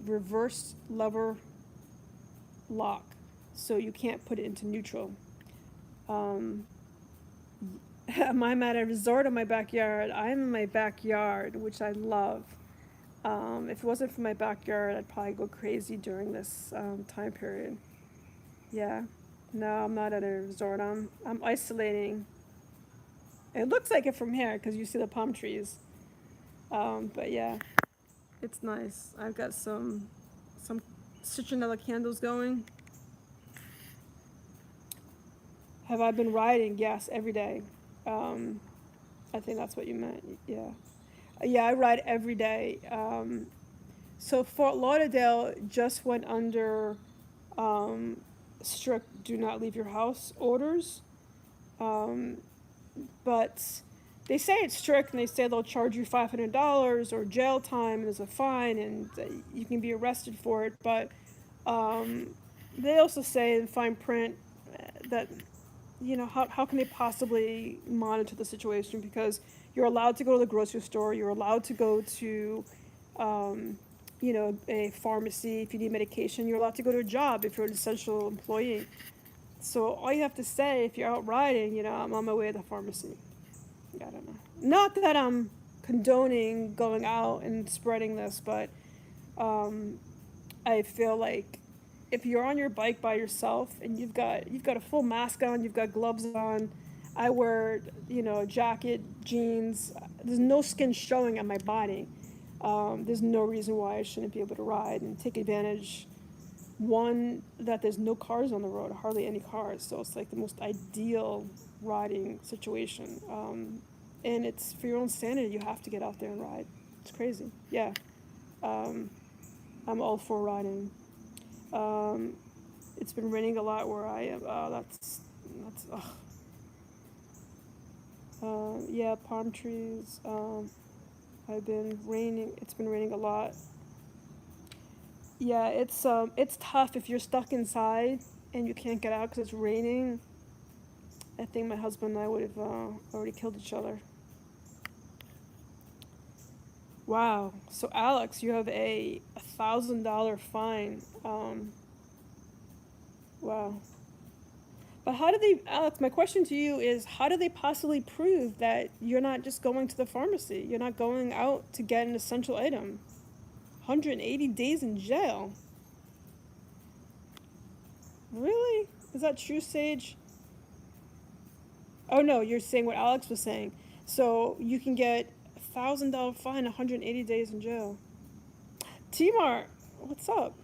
reverse lever lock, so you can't put it into neutral. I'm at a resort in my backyard. I'm in my backyard, which I love. If it wasn't for my backyard, I'd probably go crazy during this time period. Yeah, no, I'm not at a resort. I'm isolating. It looks like it from here because you see the palm trees. But yeah, it's nice. I've got some citronella candles going. Have I been riding? Yes, every day. I think that's what you meant. Yeah. Yeah, I ride every day. So Fort Lauderdale just went under strict do not leave your house orders. But they say it's strict, and they say they'll charge you $500 or jail time, and there's a fine, and you can be arrested for it. But they also say in fine print that, you know, how can they possibly monitor the situation? Because you're allowed to go to the grocery store, you're allowed to go to, you know, a pharmacy if you need medication, you're allowed to go to a job if you're an essential employee. So all you have to say if you're out riding, you know, I'm on my way to the pharmacy. I don't know. Not that I'm condoning going out and spreading this, but I feel like if you're on your bike by yourself and you've got a full mask on, you've got gloves on, I wear, you know, jacket, jeans. There's no skin showing on my body. There's no reason why I shouldn't be able to ride and take advantage. One, that there's no cars on the road, hardly any cars, so it's like the most ideal riding situation. And it's for your own sanity, you have to get out there and ride. It's crazy. Yeah. I'm all for riding. It's been raining a lot where I am. Yeah, palm trees. It's been raining a lot. Yeah, it's tough if you're stuck inside and you can't get out because it's raining. I think my husband and I would have already killed each other. Wow. So Alex, you have a $1,000 fine. Wow. But Alex, my question to you is, how do they possibly prove that you're not just going to the pharmacy? You're not going out to get an essential item? 180 days in jail. Really? Is that true, Sage? Oh no, you're saying what Alex was saying. So you can get $1,000 fine, 180 days in jail. T-Mart, what's up?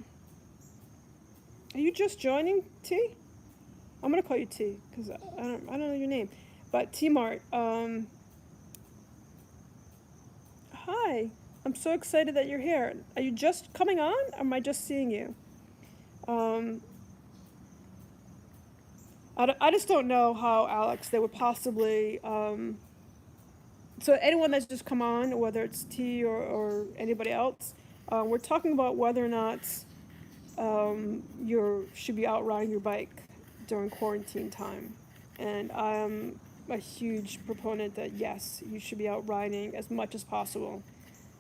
Are you just joining, T? I'm gonna call you T because I don't know your name. But T-Mart, hi. I'm so excited that you're here. Are you just coming on, or am I just seeing you? I just don't know how, Alex, they would possibly, so anyone that's just come on, whether it's T or anybody else, we're talking about whether or not you should be out riding your bike during quarantine time. And I'm a huge proponent that yes, you should be out riding as much as possible.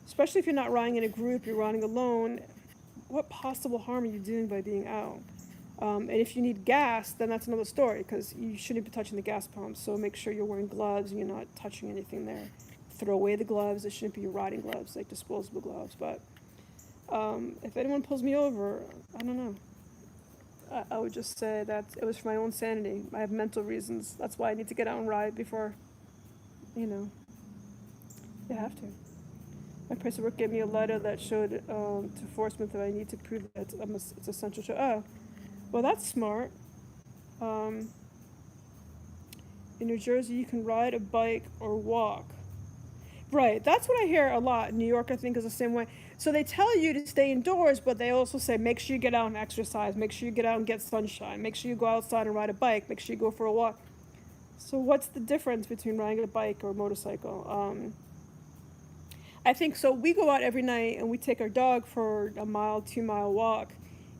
Especially if you're not riding in a group, you're riding alone. What possible harm are you doing by being out? And if you need gas, then that's another story, because you shouldn't be touching the gas pump. So make sure you're wearing gloves and you're not touching anything there. Throw away the gloves. It shouldn't be your riding gloves, like disposable gloves. But if anyone pulls me over, I don't know. I would just say that it was for my own sanity. I have mental reasons. That's why I need to get out and ride before, you have to. My place of work gave me a letter that showed to enforcement that I need to prove that it's essential to. Oh, well, that's smart. In New Jersey, you can ride a bike or walk. Right, that's what I hear a lot. New York, I think, is the same way. So they tell you to stay indoors, but they also say, make sure you get out and exercise. Make sure you get out and get sunshine. Make sure you go outside and ride a bike. Make sure you go for a walk. So what's the difference between riding a bike or a motorcycle? I think so. We go out every night and we take our dog for a 2-mile walk.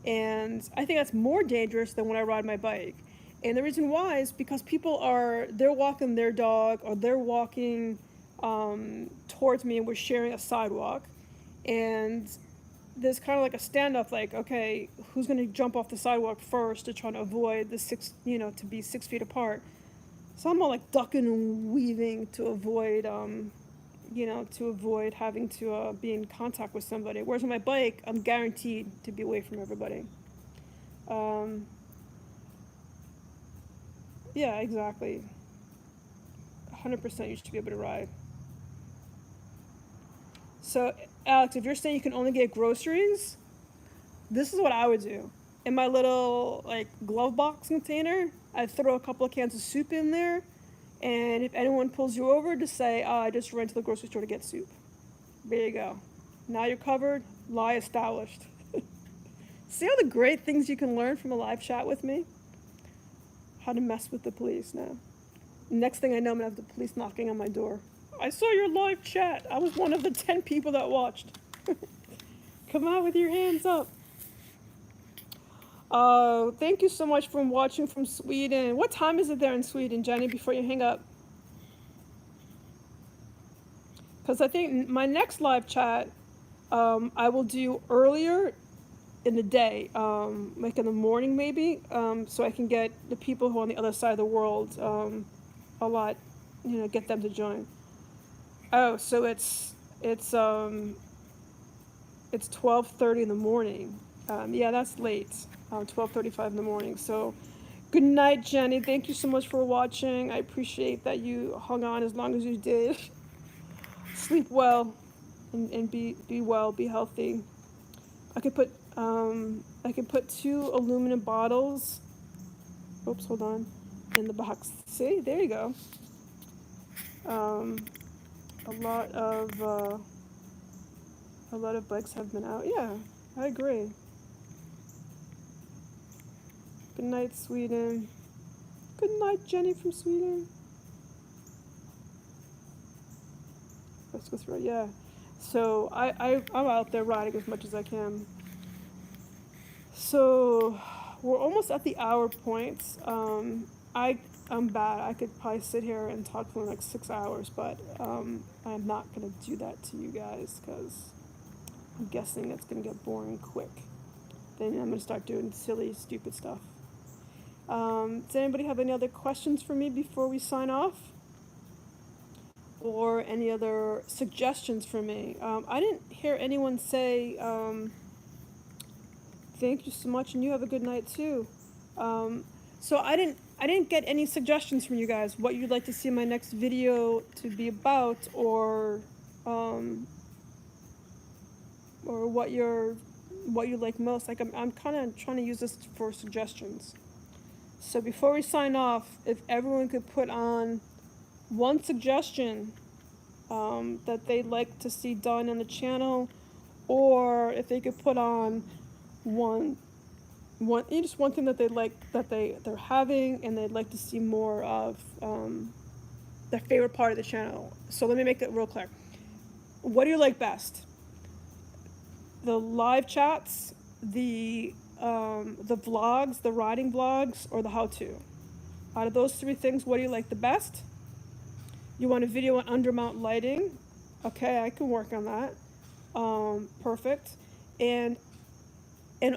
And I think that's more dangerous than when I ride my bike. And the reason why is because they're walking their dog, or they're walking towards me, and we're sharing a sidewalk. And there's kind of like a standoff, like, okay, who's going to jump off the sidewalk first to try to avoid to be 6 feet apart. So I'm all like ducking and weaving to avoid having to be in contact with somebody. Whereas on my bike, I'm guaranteed to be away from everybody. Yeah, exactly. 100% you should be able to ride. So, Alex, if you're saying you can only get groceries, this is what I would do. In my little glove box container, I'd throw a couple of cans of soup in there. And if anyone pulls you over, just say, I just ran to the grocery store to get soup. There you go. Now you're covered. Lie established. See all the great things you can learn from a live chat with me? How to mess with the police now. Next thing I know, I'm going to have the police knocking on my door. I saw your live chat. I was one of the 10 people that watched. Come out with your hands up. Thank you so much for watching from Sweden. What time is it there in Sweden, Jenny, before you hang up? Because I think my next live chat, I will do earlier in the day, like in the morning maybe, so I can get the people who are on the other side of the world a lot, get them to join. Oh, so it's 12:30 in the morning. Yeah, that's late. 12:35 in the morning. So good night, Jenny. Thank you so much for watching. I appreciate that you hung on as long as you did. Sleep well and be well, be healthy. I can put 2 aluminum bottles. Oops, hold on. In the box. See, there you go. A lot of bikes have been out. Yeah, I agree. Good night, Sweden. Good night, Jenny from Sweden. Let's go through it. Yeah. So I'm out there riding as much as I can. So we're almost at the hour point. I'm bad. I could probably sit here and talk for 6 hours, but I'm not going to do that to you guys because I'm guessing it's going to get boring quick. Then I'm going to start doing silly, stupid stuff. Does anybody have any other questions for me before we sign off? Or any other suggestions for me? I didn't hear anyone say, thank you so much and you have a good night too. So I didn't get any suggestions from you guys, what you'd like to see my next video to be about, or what you like most. I'm kind of trying to use this for suggestions. So before we sign off, if everyone could put on one suggestion that they'd like to see done on the channel, or if they could put on one one thing that they like that they're having and they'd like to see more of, their favorite part of the channel. So let me make it real clear. What do you like best? The live chats, the vlogs, the riding vlogs, or the how-to? Out of those three things, what do you like the best? You want a video on undermount lighting? Okay, I can work on that. Perfect. And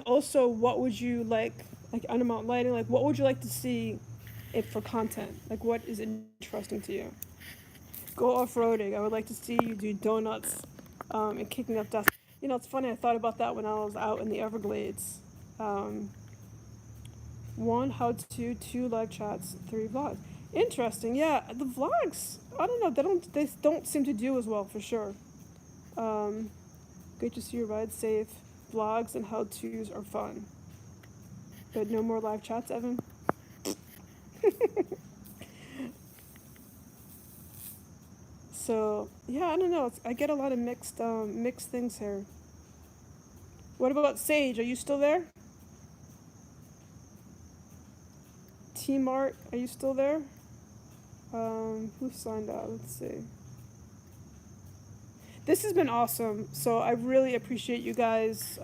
also, what would you like undermount lighting? Like, what would you like to see it for content? Like, what is interesting to you? Go off-roading. I would like to see you do donuts, and kicking up dust. You know, it's funny. I thought about that when I was out in the Everglades. Um, one how-to, two live chats, three vlogs. Interesting. Yeah, the vlogs. I don't know. They don't seem to do as well for sure. Great to see you ride safe. Vlogs and how-tos are fun. But no more live chats, Evan. So yeah, I don't know. I get a lot of mixed things here. What about Sage? Are you still there? T Mart, are you still there? Who signed out? Let's see. This has been awesome. So I really appreciate you guys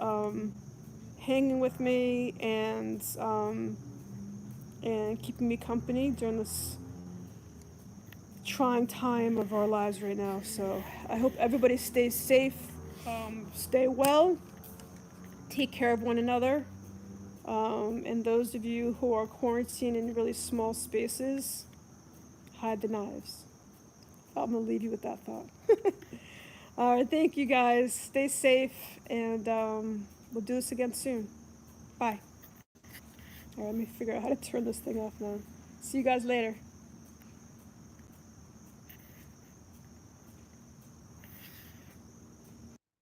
hanging with me and keeping me company during this trying time of our lives right now. So I hope everybody stays safe, stay well, take care of one another. And those of you who are quarantined in really small spaces, hide the knives. I'm gonna leave you with that thought. All right, thank you guys. Stay safe, and we'll do this again soon. Bye. All right, let me figure out how to turn this thing off now. See you guys later.